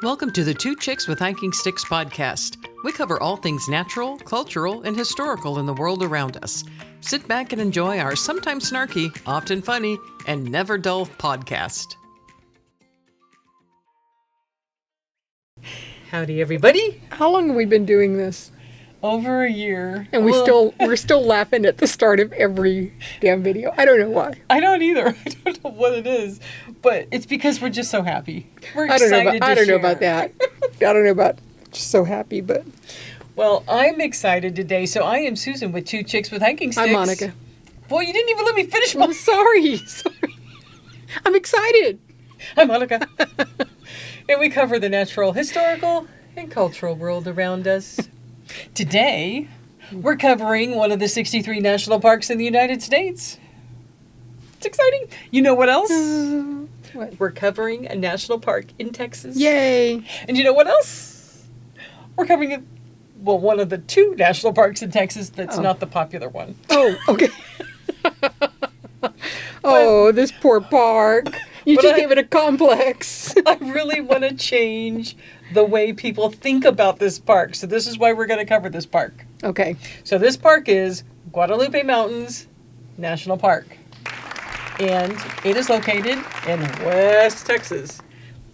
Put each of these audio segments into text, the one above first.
Welcome to the Two Chicks with Hiking Sticks podcast. We cover all things natural, cultural, and historical in the world around us. Sit back and enjoy our sometimes snarky, often funny, and never dull podcast. Howdy, everybody. How long have we been doing this? Over a year. And we're still laughing at the start of every damn video. I don't know why. I don't either. I don't know what it is, but it's because we're just so happy. We're excited I don't know about that. I don't know about just so happy, but... Well, I'm excited today. So I am Susan with Two Chicks with Hiking Sticks. I'm Monica. Boy, you didn't even let me finish my... I'm sorry. I'm excited. I'm Monica. And we cover the natural, historical, and cultural world around us. Today, we're covering one of the 63 national parks in the United States. It's exciting. You know what else? What? We're covering a national park in Texas. Yay. And you know what else? We're covering one of the two national parks in Texas that's not the popular one. Oh, okay. This poor park. You just gave it a complex. I really want to change the way people think about this park. So this is why we're going to cover this park. Okay. So this park is Guadalupe Mountains National Park. And it is located in West Texas.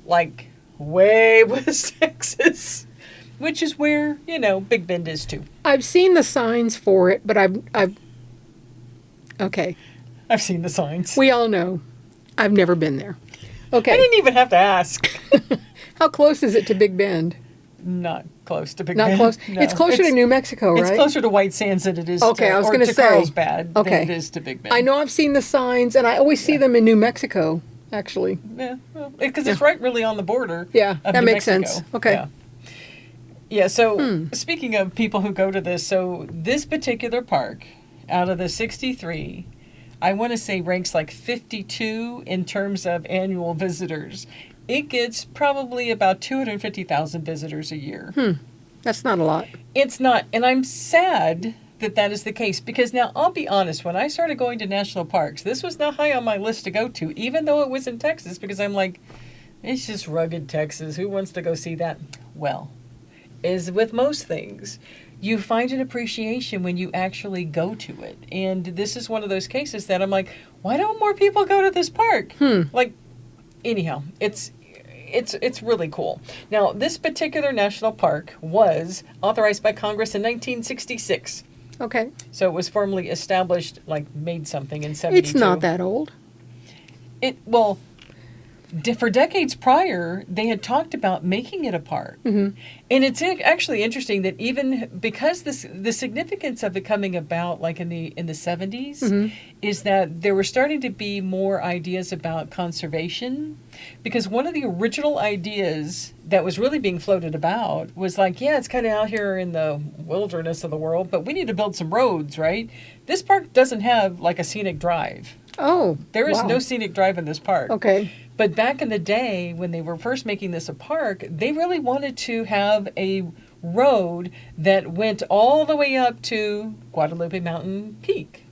Like, way West Texas. Which is where, Big Bend is too. I've seen the signs for it, but okay. I've seen the signs. We all know. I've never been there. Okay. I didn't even have to ask. How close is it to Big Bend? Not close to Big Not Bend. close. No. It's closer to New Mexico, right? It's closer to White Sands than it is to I was going to say Carlsbad than it is to Big Bend. I know I've seen the signs, and I always see them in New Mexico, actually. Yeah, because it's right really on the border. Yeah, of that New makes Mexico. sense. Okay. Yeah, so speaking of people who go to this, so this particular park, out of the 63, I want to say ranks like 52 in terms of annual visitors. It gets probably about 250,000 visitors a year. That's not a lot. It's not, and I'm sad that is the case, because now I'll be honest, when I started going to national parks, this was not high on my list to go to, even though it was in Texas, because I'm like, it's just rugged Texas. Who wants to go see that? Well, as with most things, you find an appreciation when you actually go to it. And this is one of those cases that I'm like, why don't more people go to this park? Like, anyhow, it's really cool. Now, this particular national park was authorized by Congress in 1966. Okay. So it was formally established, made something in 72. It's not that old. For decades prior, they had talked about making it a park. Mm-hmm. And it's actually interesting that even because the significance of it coming about in the 70s is that there were starting to be more ideas about conservation, because one of the original ideas that was really being floated about was it's kind of out here in the wilderness of the world, but we need to build some roads, right? This park doesn't have a scenic drive. Oh, there is no scenic drive in this park. Okay. But back in the day, when they were first making this a park, they really wanted to have a road that went all the way up to Guadalupe Mountain Peak.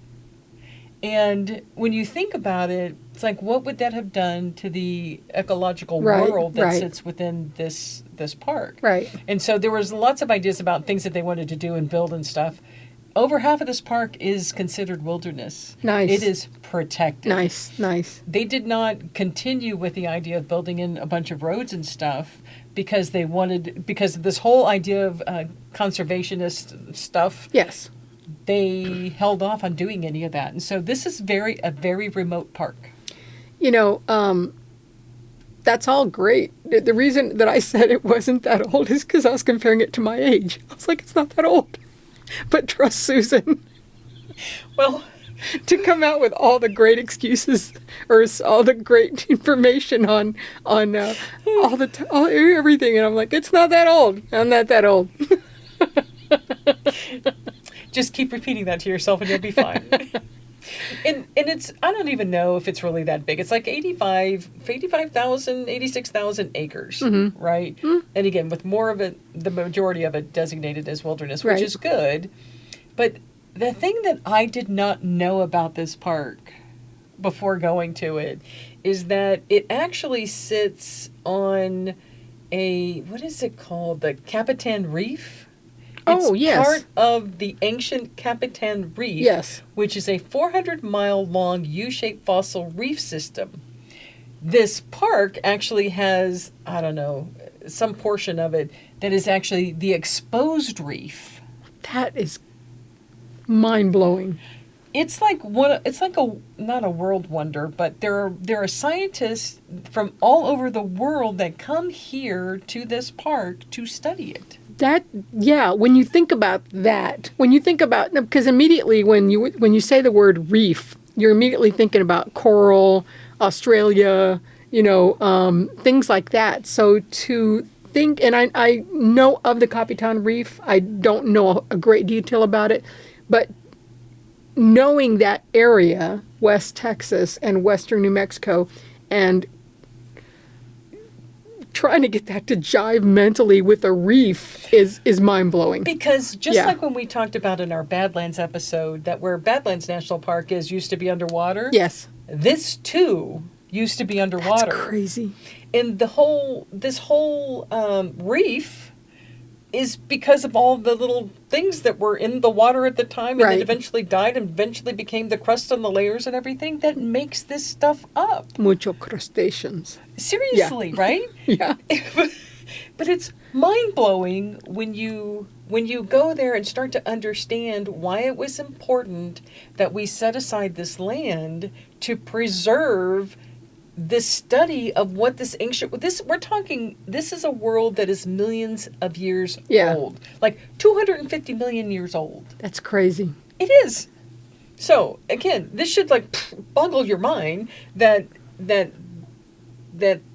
And when you think about it, it's what would that have done to the ecological world that sits within this park? Right. And so there was lots of ideas about things that they wanted to do and build and stuff. Over half of this park is considered wilderness. Nice. It is protected. Nice. They did not continue with the idea of building in a bunch of roads and stuff because of this whole idea of conservationist stuff. Yes. They held off on doing any of that. And so this is a very remote park. That's all great. The reason that I said it wasn't that old is because I was comparing it to my age. I was like, it's not that old. But trust Susan. Well, to come out with all the great excuses or all the great information on everything, and I'm like, it's not that old. I'm not that old. Just keep repeating that to yourself, and you'll be fine. And it's, I don't even know if it's really that big. It's 86,000 acres, right? Mm-hmm. And again, with more of it, the majority of it designated as wilderness, which is good. But the thing that I did not know about this park before going to it is that it actually sits on what is it called? The Capitan Reef? Oh, It's yes. part of the ancient Capitan Reef, Yes. which is a 400-mile long U-shaped fossil reef system. This park actually has, I don't know, some portion of it that is actually the exposed reef. That is mind-blowing. It's like not a world wonder, but there are scientists from all over the world that come here to this park to study it. When you think about that, because immediately when you say the word reef, you're immediately thinking about coral, Australia, things like that. So to think, and I know of the Capitan Reef, I don't know a great detail about it, but knowing that area, West Texas and Western New Mexico, and trying to get that to jive mentally with a reef is mind-blowing. Because just like when we talked about in our Badlands episode, that where Badlands National Park used to be underwater. Yes. This too used to be underwater. That's crazy. And this whole reef is because of all the little things that were in the water at the time and Right. that eventually died and eventually became the crust on the layers and everything that makes this stuff up. Mucho crustaceans. Seriously, right? Yeah. But it's mind-blowing when you go there and start to understand why it was important that we set aside this land to preserve this study of what this is a world that is millions of years old. Like 250 million years old. That's crazy. It is. So, again, this should boggle your mind that the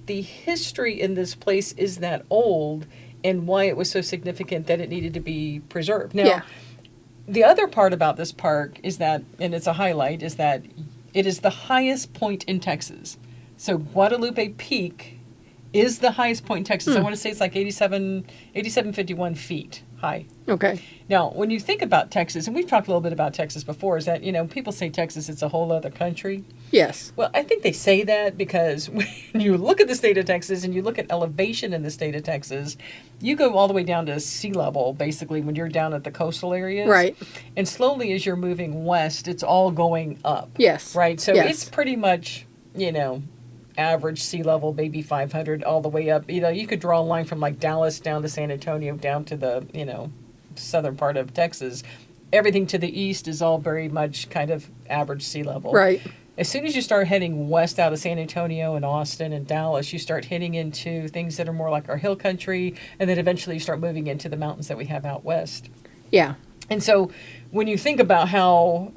history in this place is that old and why it was so significant that it needed to be preserved. Now, the other part about this park is that, and it's a highlight, is that it is the highest point in Texas. So Guadalupe Peak is the highest point in Texas. I want to say it's like 8751 feet high. Okay. Now, when you think about Texas, and we've talked a little bit about Texas before, is that, people say Texas, it's a whole other country. Yes. Well, I think they say that because when you look at the state of Texas and you look at elevation in the state of Texas, you go all the way down to sea level, basically, when you're down at the coastal areas. Right. And slowly as you're moving west, it's all going up. Yes. Right? So Yes. it's pretty much, average sea level, maybe 500 all the way up. You could draw a line from like Dallas down to San Antonio, down to the, southern part of Texas. Everything to the east is all very much kind of average sea level. Right. As soon as you start heading west out of San Antonio and Austin and Dallas, you start hitting into things that are more like our hill country, and then eventually you start moving into the mountains that we have out west. Yeah. And so when you think about how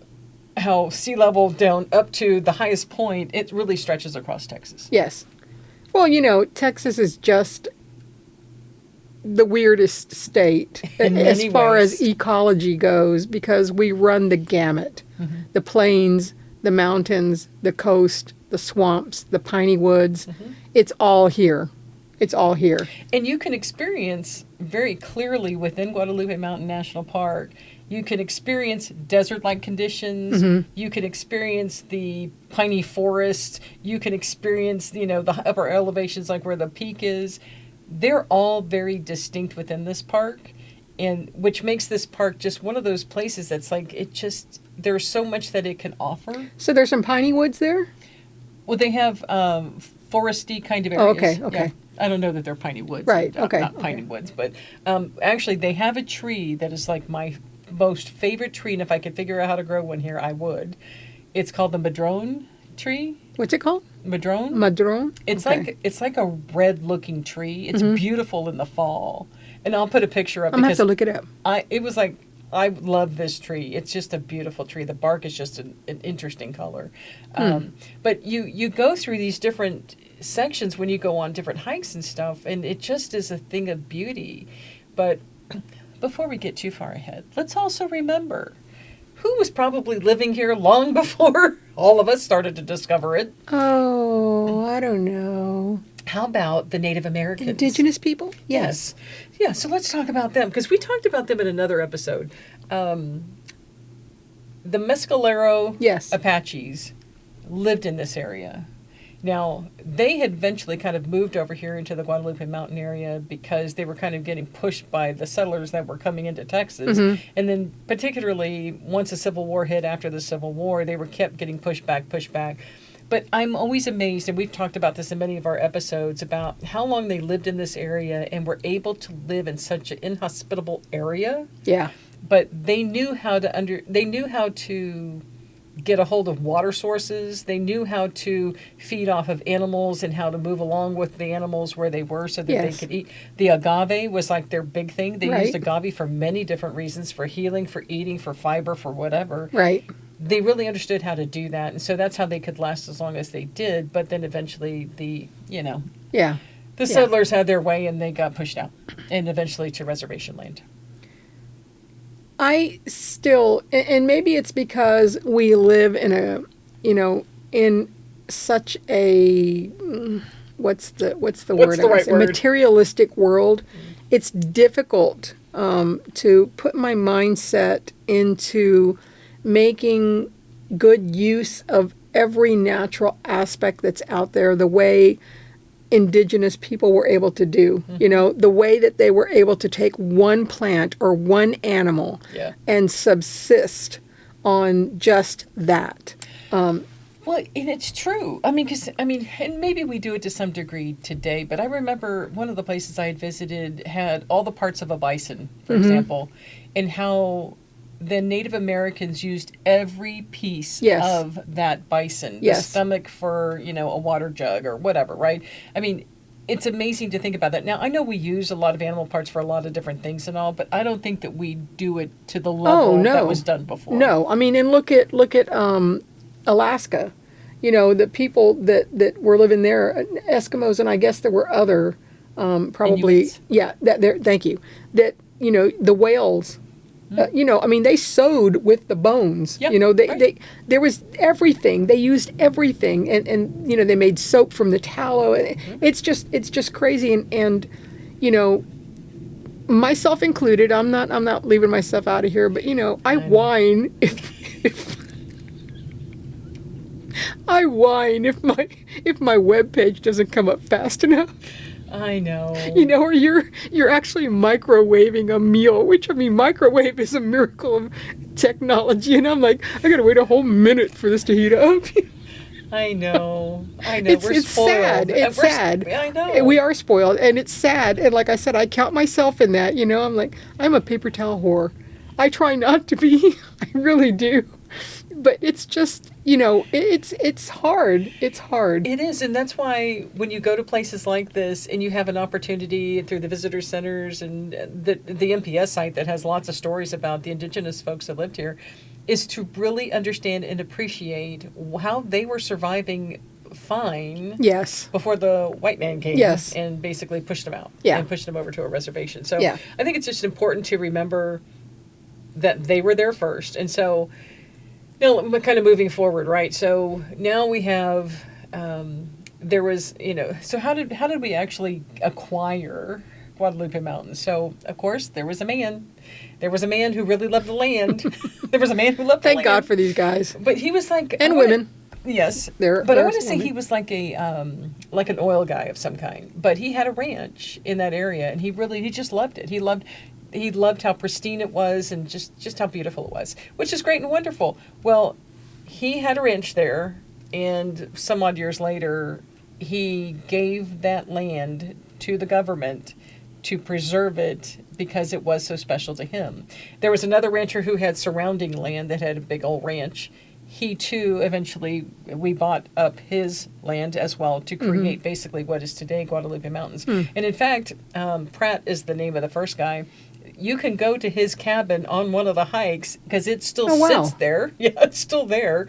sea level down up to the highest point, it really stretches across Texas. Yes. Well, Texas is just the weirdest state In as many far ways. as ecology goes, because we run the gamut. Mm-hmm. The plains, the mountains, the coast, the swamps, the piney woods. Mm-hmm. It's all here. It's all here. And you can experience very clearly within Guadalupe Mountain National Park, you can experience desert-like conditions. Mm-hmm. You can experience the piney forest. You can experience, the upper elevations like where the peak is. They're all very distinct within this park, and which makes this park just one of those places that's like, there's so much that it can offer. So there's some piney woods there? Well, they have foresty kind of Oh, areas. okay. Yeah. I don't know that they're piney woods. Right, Not, okay, Not piney okay. woods, but actually they have a tree that is like my most favorite tree, and if I could figure out how to grow one here, I would. It's called the madrone tree. What's it called? Madrone. Madrone? It's Okay. like a red looking tree. It's beautiful in the fall, and I'll put a picture up I'm going to have because to look it up. I love this tree. It's just a beautiful tree. The bark is just an interesting color. But you go through these different sections when you go on different hikes and stuff, and it just is a thing of beauty. But before we get too far ahead, let's also remember who was probably living here long before all of us started to discover it. Oh, I don't know. How about the Native Americans? Indigenous people? Yes. Yeah, so let's talk about them, because we talked about them in another episode. The Mescalero Yes. Apaches lived in this area. Now, they had eventually kind of moved over here into the Guadalupe Mountain area because they were kind of getting pushed by the settlers that were coming into Texas. And then particularly once the Civil War hit, after the Civil War, they were kept getting pushed back. But I'm always amazed, and we've talked about this in many of our episodes, about how long they lived in this area and were able to live in such an inhospitable area. Yeah. But they knew how to get a hold of water sources. They knew how to feed off of animals and how to move along with the animals where they were so that they could eat. The agave was like their big thing. They used agave for many different reasons, for healing, for eating, for fiber, for whatever. Right. They really understood how to do that. And so that's how they could last as long as they did. But then eventually the settlers had their way and they got pushed out and eventually to reservation land. I still, and maybe it's because we live in in such a, what's the word? Materialistic world. It's difficult to put my mindset into making good use of every natural aspect that's out there, the way indigenous people were able to do, the way that they were able to take one plant or one animal and subsist on just that. Well, and it's true. And maybe we do it to some degree today, but I remember one of the places I had visited had all the parts of a bison, for example, and how the Native Americans used every piece of that bison. The stomach for, a water jug or whatever, right? I mean, it's amazing to think about that. Now, I know we use a lot of animal parts for a lot of different things and all, but I don't think that we do it to the level that was done before. No, and look at Alaska. The people that were living there, Eskimos, and I guess there were other probably Inuits. Thank you. That the whales. They sewed with the bones. There was everything. They used everything, and they made soap from the tallow. It's just crazy, and myself included. I'm not leaving myself out of here, but I whine if my web page doesn't come up fast enough. I know. Or you're actually microwaving a meal, which, microwave is a miracle of technology. And I'm like, I got to wait a whole minute for this to heat up. I know. It's spoiled. Sad. It's sad. I know. We are spoiled, and it's sad. And like I said, I count myself in that. I'm like, I'm a paper towel whore. I try not to be. I really do. But it's just, it's hard. It's hard. It is, and that's why when you go to places like this and you have an opportunity through the visitor centers and the NPS site that has lots of stories about the indigenous folks that lived here, is to really understand and appreciate how they were surviving fine before the white man came and basically pushed them out and pushed them over to a reservation. So I think it's just important to remember that they were there first. And so now, kind of moving forward, right? So now we have, there was, so how did we actually acquire Guadalupe Mountains? So, of course, there was a man. There was a man who really loved the land. There was a man who loved the land. Thank God for these guys. But he was like... And women. Yes. But I want to say he was like an oil guy of some kind. But he had a ranch in that area, and he just loved it. He loved how pristine it was and just how beautiful it was, which is great and wonderful. Well, he had a ranch there, and some odd years later, he gave that land to the government to preserve it because it was so special to him. There was another rancher who had surrounding land that had a big old ranch. He, too, eventually, we bought up his land as well to create basically what is today Guadalupe Mountains. And in fact, Pratt is the name of the first guy. You can go to his cabin on one of the hikes because it still sits there. Yeah, it's still there.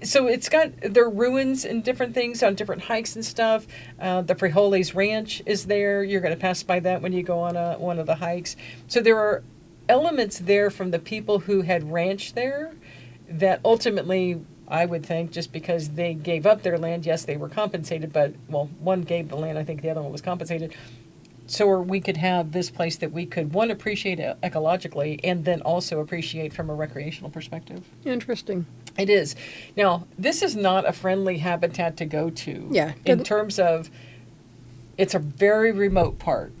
So it's got their ruins and different things on different hikes and stuff. The Frijoles Ranch is there. You're going to pass by that when you go on one of the hikes. So there are elements there from the people who had ranched there that ultimately, I would think, just because they gave up their land, yes, they were compensated, but, well, one gave the land, I think the other one was compensated. So we could have this place that we could, one, appreciate ecologically, and then also appreciate from a recreational perspective. Interesting. It is. Now, this is not a friendly habitat to go to. Yeah. In terms of, it's a very remote park.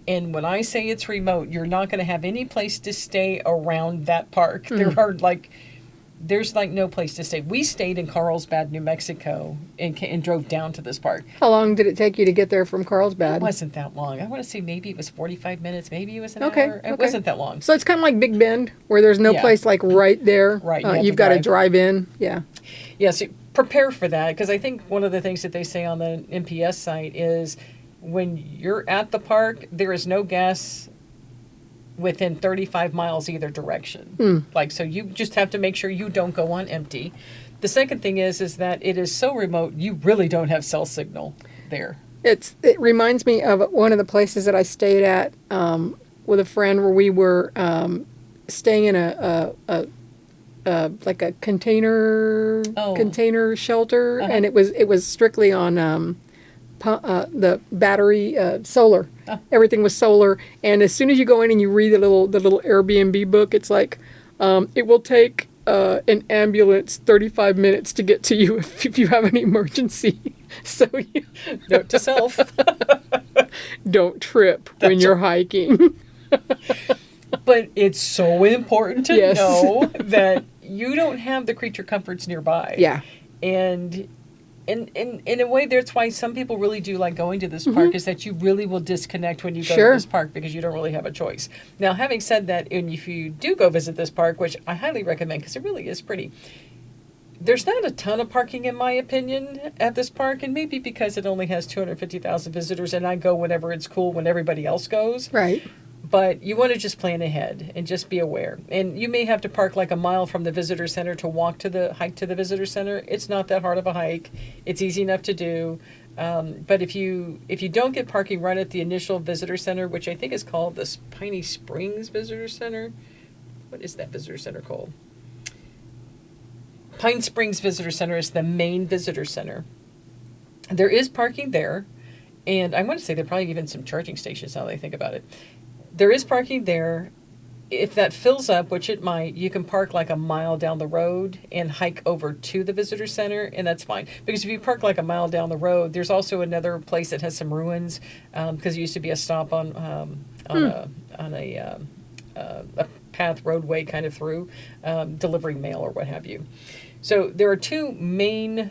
And when I say it's remote, you're not going to have any place to stay around that park. There's no place to stay. We stayed in Carlsbad, New Mexico, and drove down to this park. How long did it take you to get there from Carlsbad? It wasn't that long. I want to say maybe it was 45 minutes. Maybe it was an hour. It wasn't that long. So it's kind of like Big Bend, where there's no place like right there. Right. You've got to drive in. Yeah. Yeah, so prepare for that, because I think one of the things that they say on the NPS site is when you're at the park, there is no gas within 35 miles either direction. So you just have to make sure you don't go on empty. The second thing is that it is so remote, you really don't have cell signal there. It reminds me of one of the places that I stayed at with a friend, where we were staying in a container shelter, and it was strictly on the battery solar. Everything was solar, and as soon as you go in and you read the little Airbnb book, it's like it will take an ambulance 35 minutes to get to you if you have an emergency. So note to self: don't trip when you're hiking. But it's so important to know that you don't have the creature comforts nearby. Yeah, and. In a way, that's why some people really do like going to this park, is that you really will disconnect when you go to this park, because you don't really have a choice. Now, having said that, and if you do go visit this park, which I highly recommend because it really is pretty, there's not a ton of parking, in my opinion, at this park, and maybe because it only has 250,000 visitors, and I go whenever it's cool when everybody else goes. Right. But you want to just plan ahead and just be aware. And you may have to park like a mile from the visitor center to hike to the visitor center. It's not that hard of a hike. It's easy enough to do. But if you don't get parking right at the initial visitor center, which I think is called the Piney Springs Visitor Center. What is that visitor center called? Pine Springs Visitor Center is the main visitor center. There is parking there. And I want to say there are probably even some charging stations now that I think about it. There is parking there. If that fills up, which it might, you can park like a mile down the road and hike over to the visitor center, and that's fine. Because if you park like a mile down the road, there's also another place that has some ruins, because it used to be a stop on a path roadway kind of through, delivering mail or what have you. So there are two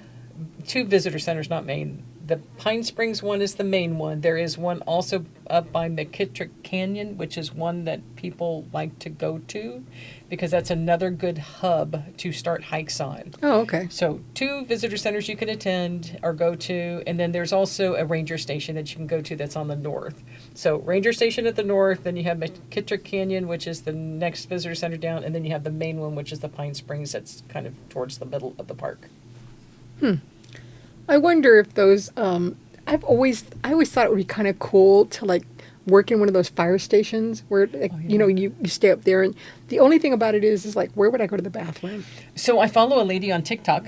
visitor centers, not main. The Pine Springs one is the main one. There is one also up by McKittrick Canyon, which is one that people like to go to because that's another good hub to start hikes on. Oh, okay. So 2 visitor centers you can attend or go to, and then there's also a ranger station that you can go to that's on the north. So ranger station at the north, then you have McKittrick Canyon, which is the next visitor center down, and then you have the main one, which is the Pine Springs that's kind of towards the middle of the park. I wonder if those, I always thought it would be kind of cool to like work in one of those fire stations where, like, you stay up there. And the only thing about it is like, where would I go to the bathroom? So I follow a lady on TikTok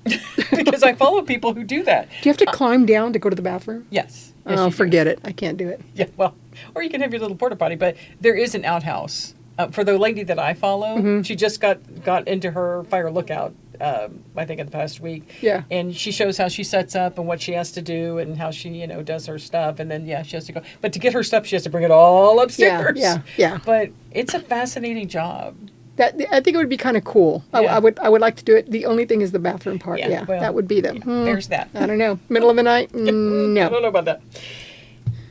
because I follow people who do that. Do you have to climb down to go to the bathroom? Yes. Oh, forget it. I can't do it. Yeah, well, or you can have your little porta potty, but there is an outhouse. For the lady that I follow, she just got into her fire lookout, I think in the past week. Yeah. And she shows how she sets up and what she has to do and how she, does her stuff. And then, she has to go. But to get her stuff, she has to bring it all upstairs. Yeah. But it's a fascinating job. I think it would be kind of cool. Yeah. I would like to do it. The only thing is the bathroom part. Yeah, well, that would be there's that. I don't know. Middle of the night? I No. don't know about that.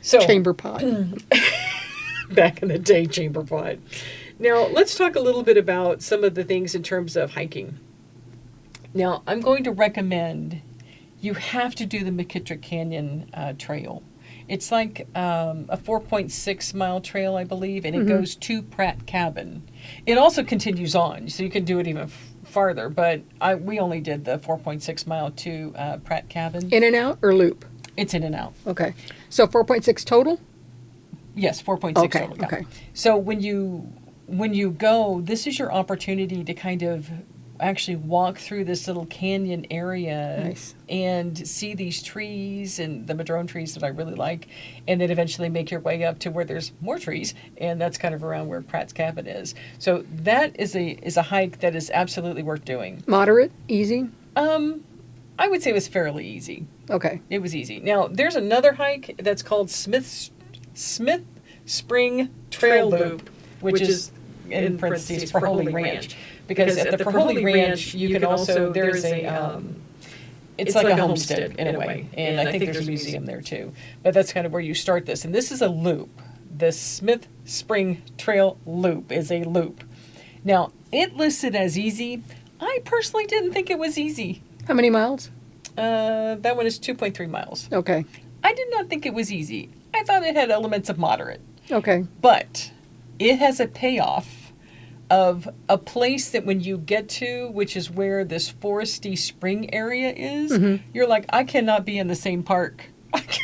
So Chamber pot. Back in the day, chamber pot. Now, let's talk a little bit about some of the things in terms of hiking. Now, I'm going to recommend you have to do the McKittrick Canyon trail. It's like a 4.6 mile trail, I believe, and it goes to Pratt Cabin. It also continues on, so you can do it even farther, but we only did the 4.6 mile to Pratt Cabin. In and out or loop? It's in and out. Okay. So 4.6 total? Yes, 4.6 Okay, total. Yeah. okay. So when you go, this is your opportunity to kind of actually walk through this little canyon area Nice. and see these trees and the madrone trees that I really like, and then eventually make your way up to where there's more trees, and that's kind of around where Pratt's Cabin is. So that is a hike that is absolutely worth doing. Moderate, easy. I would say it was fairly easy. Okay. It was easy. Now there's another hike that's called Smith Spring Trail Loop, which is in parentheses for Holy Ranch. Because at the for Holy Ranch, you can also, there's a, it's like a homestead in a way. And I think there's a museum there too. But that's kind of where you start this. And this is a loop. The Smith Spring Trail Loop is a loop. Now, it listed as easy. I personally didn't think it was easy. How many miles? That one is 2.3 miles. Okay. I did not think it was easy. I thought it had elements of moderate. Okay. But it has a payoff of a place that when you get to, which is where this foresty spring area is, you're like, I cannot be in the same park.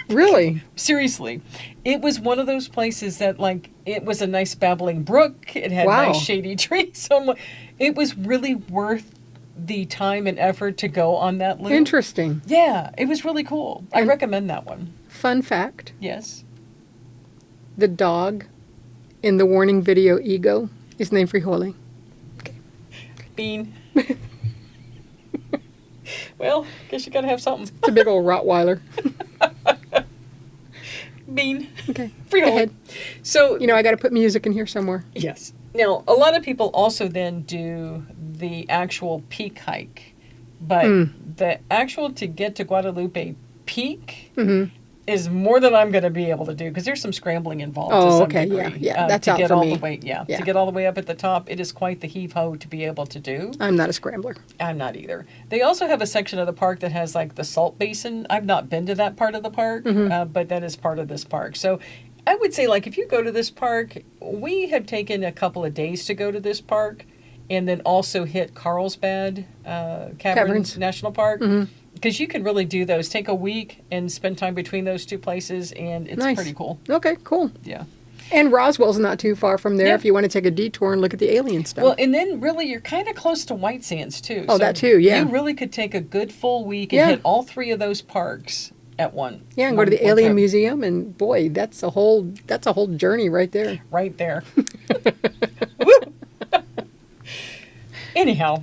Really? Seriously. It was one of those places that, like, it was a nice babbling brook. It had Wow. nice shady trees. So I'm like, it was really worth the time and effort to go on that loop. Interesting. Yeah, it was really cool. I recommend that one. Fun fact, Yes. the dog in the warning video Ego is named Frijole. Bean. Well, guess you gotta have something. It's a big old Rottweiler. Bean. Okay. Free Go ahead. So, You know, I got to put music in here somewhere. yes. Now, a lot of people also then do the actual peak hike. But the actual to get to Guadalupe Peak is more than I'm going to be able to do because there's some scrambling involved to Oh, some okay. degree. Yeah. That's to out get for all me. the way, Yeah. To get all the way up at the top, it is quite the heave-ho to be able to do. I'm not a scrambler. I'm not either. They also have a section of the park that has like the salt basin. I've not been to that part of the park, but that is part of this park. So I would say, like, if you go to this park, we have taken a couple of days to go to this park and then also hit Carlsbad Caverns National Park. Because you can really do those. Take a week and spend time between those two places, and it's Nice. pretty cool. Okay, cool. Yeah. And Roswell's not too far from there Yeah. if you want to take a detour and look at the alien stuff. Well, and then really you're kind of close to White Sands, too. Oh, that too, yeah. You really could take a good full week and Yeah. hit all three of those parks at one. yeah, and go to the one Alien trip. Museum, and boy, that's a whole journey right there. Right there. Woo! Anyhow,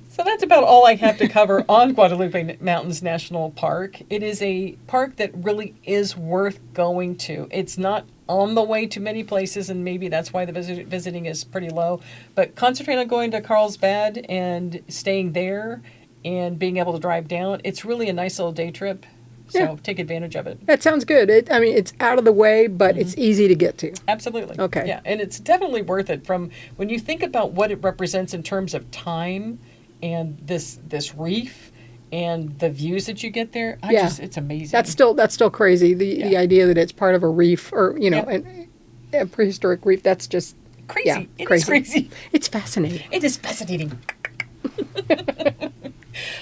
so that's about all I have to cover on Guadalupe Mountains National Park. It is a park that really is worth going to. It's not on the way to many places, and maybe that's why the visiting is pretty low. But concentrate on going to Carlsbad and staying there and being able to drive down. It's really a nice little day trip. So Yeah. take advantage of it. That sounds good. It's out of the way, but it's easy to get to. Absolutely. Okay. Yeah, and it's definitely worth it from when you think about what it represents in terms of time and this reef and the views that you get there. It's amazing. That's still crazy. The idea that it's part of a reef or Yeah. a prehistoric reef. That's just crazy. yeah, It crazy. is crazy. It's fascinating. It is fascinating.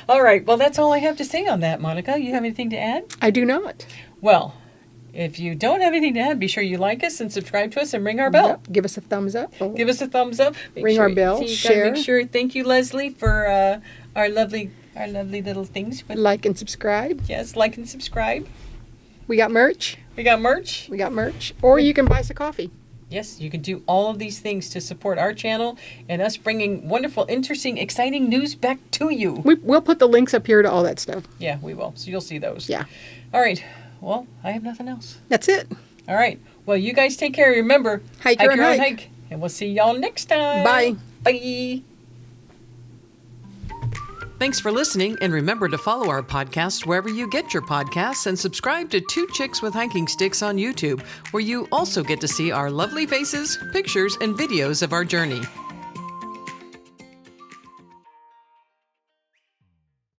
All right. Well, that's all I have to say on that, Monica. You have anything to add? I do not. Well, if you don't have anything to add, be sure you like us and subscribe to us and ring our bell. Yep. Give us a thumbs up. Give us a thumbs up. Ring our bell, You gotta share. Make sure. Thank you, Leslie, for our lovely little things. But Like and subscribe. yes, like and subscribe. We got merch. We got merch. Or you can buy us a coffee. Yes, you can do all of these things to support our channel and us bringing wonderful, interesting, exciting news back to you. We'll put the links up here to all that stuff. Yeah, we will. So you'll see those. Yeah. All right. Well, I have nothing else. That's it. All right. Well, you guys take care. Remember, Hike your own hike. hike. And we'll see y'all next time. Bye. Bye. Thanks for listening, and remember to follow our podcast wherever you get your podcasts and subscribe to Two Chicks with Hiking Sticks on YouTube, where you also get to see our lovely faces, pictures, and videos of our journey.